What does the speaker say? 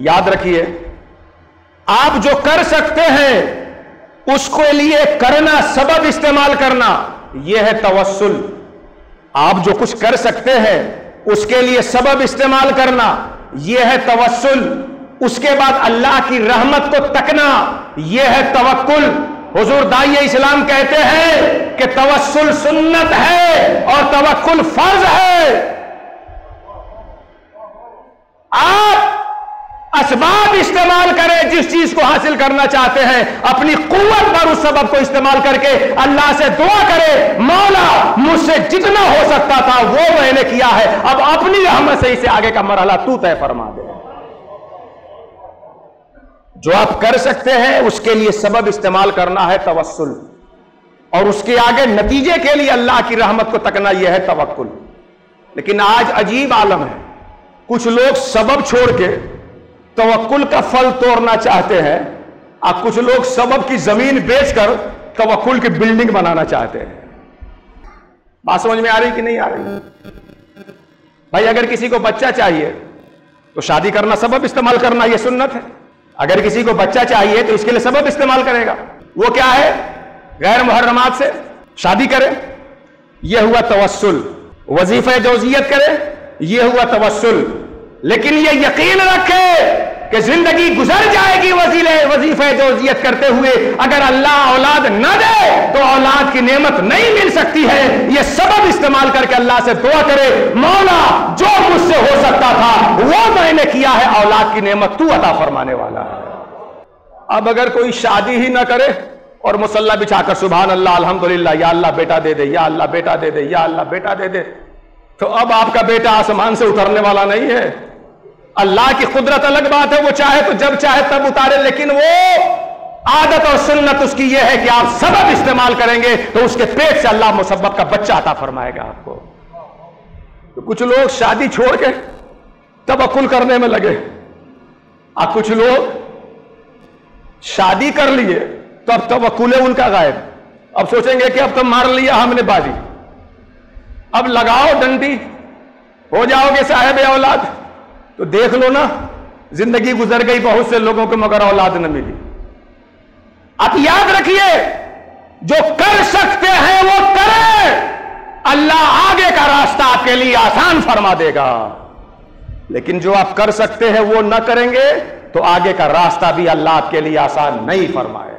یاد رکھیے، آپ جو کر سکتے ہیں اس کے لیے کرنا، سبب استعمال کرنا، یہ ہے توسل۔ آپ جو کچھ کر سکتے ہیں اس کے لیے سبب استعمال کرنا، یہ ہے توسل۔ اس کے بعد اللہ کی رحمت کو تکنا، یہ ہے توکل۔ حضور داعی اسلام کہتے ہیں کہ توسل سنت ہے اور توکل فرض ہے۔ آپ اسباب استعمال کریں جس چیز کو حاصل کرنا چاہتے ہیں، اپنی قوت پر اس سبب کو استعمال کر کے اللہ سے دعا کرے، مولا مجھ سے جتنا ہو سکتا تھا وہ میں نے کیا ہے، اب اپنی رحمت سے اسے آگے کا مرحلہ تو طے فرما دے۔ جو آپ کر سکتے ہیں اس کے لیے سبب استعمال کرنا ہے توسل، اور اس کے آگے نتیجے کے لیے اللہ کی رحمت کو تکنا، یہ ہے توکل۔ لیکن آج عجیب عالم ہے، کچھ لوگ سبب چھوڑ کے توکل کا پھل توڑنا چاہتے ہیں، اور کچھ لوگ سبب کی زمین بیچ کر توکل کی بلڈنگ بنانا چاہتے ہیں۔ بات سمجھ میں آ رہی کہ نہیں آ رہی؟ بھائی اگر کسی کو بچہ چاہیے تو شادی کرنا، سبب استعمال کرنا، یہ سنت ہے۔ اگر کسی کو بچہ چاہیے تو اس کے لیے سبب استعمال کرے گا، وہ کیا ہے؟ غیر محرمات سے شادی کرے، یہ ہوا توسل۔ وظیفہ جوزیت کرے، یہ ہوا توسل۔ لیکن یہ یقین رکھے کہ زندگی گزر جائے گی وظیفہ جوزیت کرتے ہوئے، اگر اللہ اولاد نہ دے تو اولاد کی نعمت نہیں مل سکتی ہے۔ یہ سبب استعمال کر کے اللہ سے دعا کرے، مولا جو مجھ سے ہو سکتا تھا وہ میں نے کیا ہے، اولاد کی نعمت تو عطا فرمانے والا ہے۔ اب اگر کوئی شادی ہی نہ کرے اور مصلی بچھا کر سبحان اللہ الحمدللہ یا اللہ بیٹا دے دے، یا اللہ بیٹا دے دے، یا اللہ بیٹا دے دے، تو اب آپ کا بیٹا آسمان سے اترنے والا نہیں ہے۔ اللہ کی قدرت الگ بات ہے، وہ چاہے تو جب چاہے تب اتارے، لیکن وہ عادت اور سنت اس کی یہ ہے کہ آپ سبب استعمال کریں گے تو اس کے پیٹ سے اللہ مسبب کا بچہ عطا فرمائے گا آپ کو۔ تو کچھ لوگ شادی چھوڑ کے توکل کرنے میں لگے، اور کچھ لوگ شادی کر لیے تو اب توکل ان کا غائب، اب سوچیں گے کہ اب تو مار لیا ہم نے بازی، اب لگاؤ ڈنڈی، ہو جاؤ گے صاحب اولاد۔ تو دیکھ لو نا، زندگی گزر گئی بہت سے لوگوں کو مگر اولاد نہ ملی۔ اب یاد رکھیے، جو کر سکتے ہیں وہ کریں، اللہ آگے کا راستہ آپ کے لیے آسان فرما دے گا۔ لیکن جو آپ کر سکتے ہیں وہ نہ کریں گے تو آگے کا راستہ بھی اللہ آپ کے لیے آسان نہیں فرمائے۔